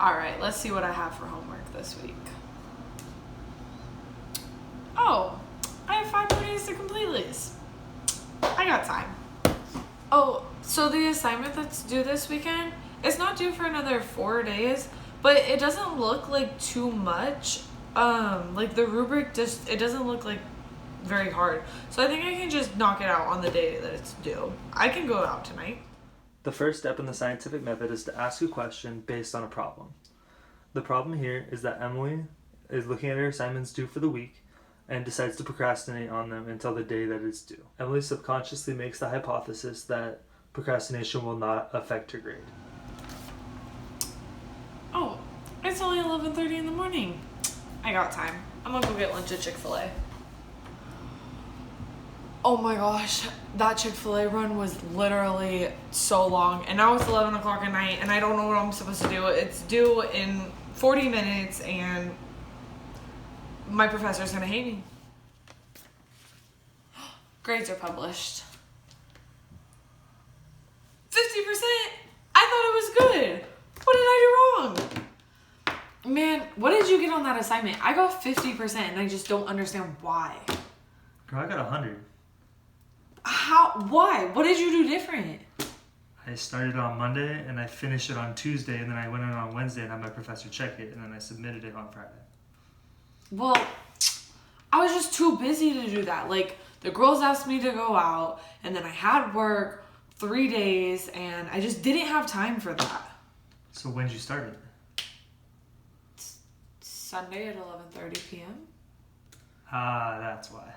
Alright, let's see what I have for homework this week. Oh, I have 5 more days to complete these. I got time. Oh, so the assignment that's due this weekend, it's not due for another 4 days, but it doesn't look like too much. Like the rubric it doesn't look like very hard. So I think I can just knock it out on the day that it's due. I can go out tonight. The first step in the scientific method is to ask a question based on a problem. The problem here is that Emily is looking at her assignments due for the week and decides to procrastinate on them until the day that it's due. Emily subconsciously makes the hypothesis that procrastination will not affect her grade. Oh, it's only 11:30 in the morning. I got time. I'm gonna go get lunch at Chick-fil-A. Oh my gosh, that Chick-fil-A run was literally so long, and now it's 11 o'clock at night, and I don't know what I'm supposed to do. It's due in 40 minutes, and my professor's gonna hate me. Grades are published. 50%? I thought it was good. What did I do wrong? Man, what did you get on that assignment? I got 50%, and I just don't understand why. Girl, I got 100. How? Why? What did you do different? I started on Monday and I finished it on Tuesday, and then I went in on Wednesday and had my professor check it, and then I submitted it on Friday. Well, I was just too busy to do that. Like, the girls asked me to go out, and then I had work 3 days, and I just didn't have time for that. So when did you start it? Sunday at 11:30 p.m. Ah, that's why.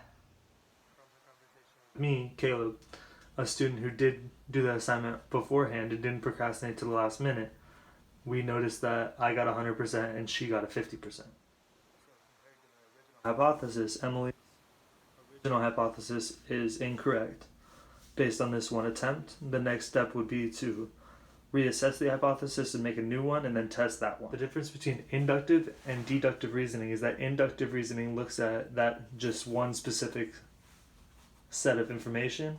Me, Caleb, a student who did do the assignment beforehand and didn't procrastinate to the last minute, we noticed that I got 100% and she got a 50%. Hypothesis, Emily's original hypothesis is incorrect. Based on this one attempt, the next step would be to reassess the hypothesis and make a new one and then test that one. The difference between inductive and deductive reasoning is that inductive reasoning looks at that just one specific set of information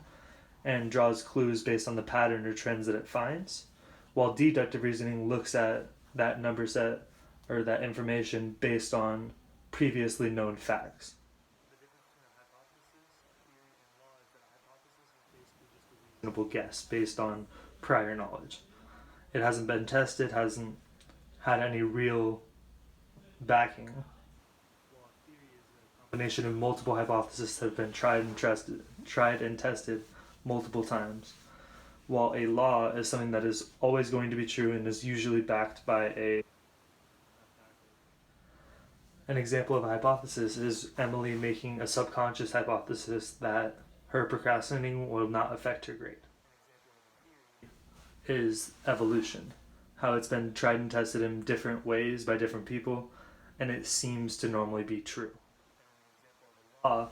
and draws clues based on the pattern or trends that it finds, while deductive reasoning looks at that number set or that information based on previously known facts. Reasonable guess based on prior knowledge. It hasn't been tested, hasn't had any real backing. Combination of multiple hypotheses that have been tried and tested multiple times, while a law is something that is always going to be true and is usually backed by an example of a hypothesis is Emily making a subconscious hypothesis that her procrastinating will not affect her grade. Is evolution, how it's been tried and tested in different ways by different people, and it seems to normally be true. Law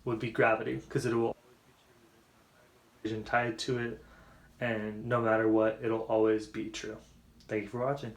would be gravity, because it will always be tied to it, and no matter what, it'll always be true. Thank you for watching.